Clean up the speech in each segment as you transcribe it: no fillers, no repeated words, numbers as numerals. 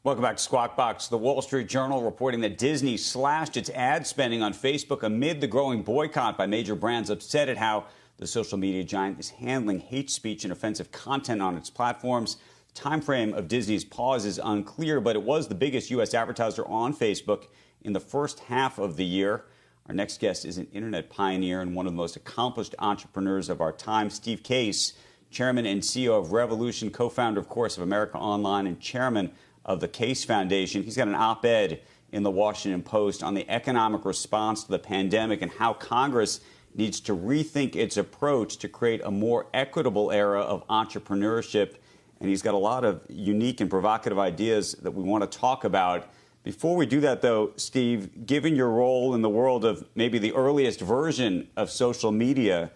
Welcome back to Squawk Box. The Wall Street Journal reporting that Disney slashed its ad spending on Facebook amid the growing boycott by major brands upset at how the social media giant is handling hate speech and offensive content on its platforms. The time frame of Disney's pause is unclear, but it was the biggest U.S. advertiser on Facebook in the first half of the year. Our next guest is an internet pioneer and one of the most accomplished entrepreneurs of our time, Steve Case, chairman and CEO of Revolution, co-founder, of course, of America Online and chairman of the Case Foundation. He's got an op-ed in the Washington Post on the economic response to the pandemic and how Congress needs to rethink its approach to create a more equitable era of entrepreneurship. And he's got a lot of unique and provocative ideas that we want to talk about. Before we do that, though, Steve, given your role in the world of maybe the earliest version of social media,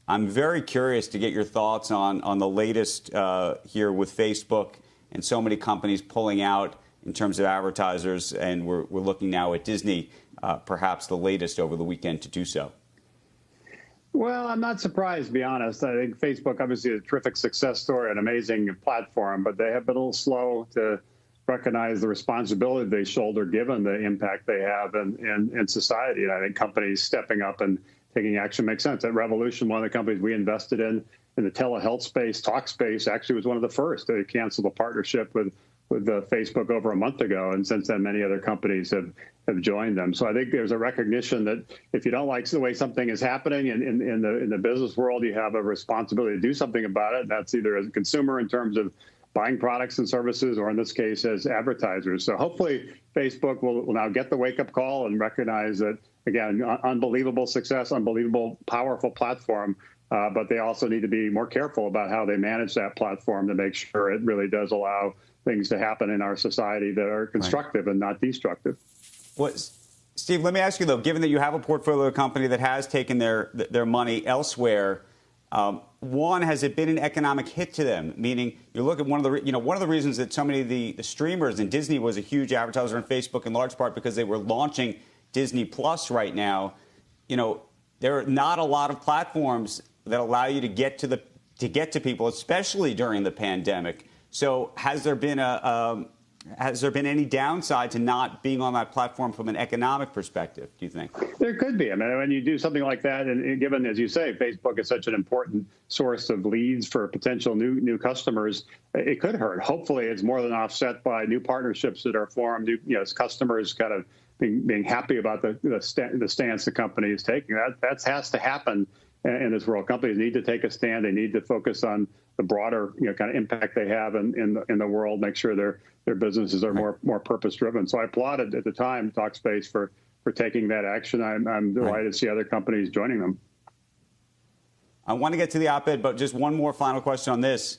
I'm very curious to get your thoughts on the latest here with Facebook and so many companies pulling out in terms of advertisers. And we're looking now at Disney, perhaps the latest over the weekend to do so. Well, I'm not surprised, to be honest. I think Facebook obviously is a terrific success story, an amazing platform, but they have been a little slow to recognize the responsibility they shoulder given the impact they have in society. And I think companies stepping up and taking action makes sense. At Revolution, one of the companies we invested in the telehealth space, Talkspace, actually was one of the first. They canceled a partnership with Facebook over a month ago, and since then many other companies have joined them. So I think there's a recognition that if you don't like the way something is happening in the business world, you have a responsibility to do something about it. That's either as a consumer in terms of buying products and services, or in this case as advertisers. So hopefully Facebook will now get the wake-up call and recognize that, again, unbelievable success, unbelievable powerful platform. But they also need to be more careful about how they manage that platform to make sure it really does allow things to happen in our society that are constructive and not destructive. Well, Steve, let me ask you, though, given that you have a portfolio company that has taken their money elsewhere, one, has it been an economic hit to them? Meaning, you look at one of the reasons that so many of the streamers, and Disney was a huge advertiser on Facebook in large part because they were launching Disney Plus right now. There are not a lot of platforms that allow you to get to people, especially during the pandemic. So has there been any downside to not being on that platform from an economic perspective, do you think? There could be. I mean, when you do something like that, and given, as you say, Facebook is such an important source of leads for potential new customers, it could hurt. Hopefully, it's more than offset by new partnerships that are formed, as customers kind of being happy about the stance the company is taking. That has to happen in this world. Companies need to take a stand. They need to focus on the broader, kind of impact they have in the world. Make sure their businesses are more purpose driven. So I applauded at the time Talkspace for taking that action. I'm delighted to see other companies joining them. I want to get to the op-ed, but just one more final question on this.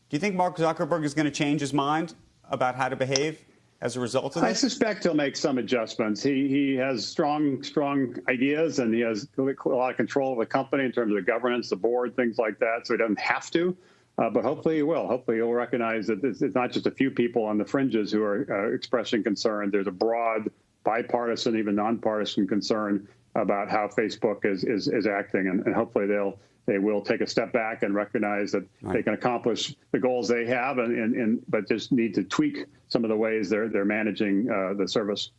Do you think Mark Zuckerberg is going to change his mind about how to behave as a result of this? I suspect he'll make some adjustments. He has strong ideas, and he has a lot of control of the company in terms of the governance, the board, things like that. So he doesn't have to, but hopefully he will. Hopefully he'll recognize that it's not just a few people on the fringes who are expressing concern. There's a broad, bipartisan, even nonpartisan concern about how Facebook is acting, and hopefully they will take a step back and recognize that they can accomplish the goals they have, but just need to tweak some of the ways they're managing the service.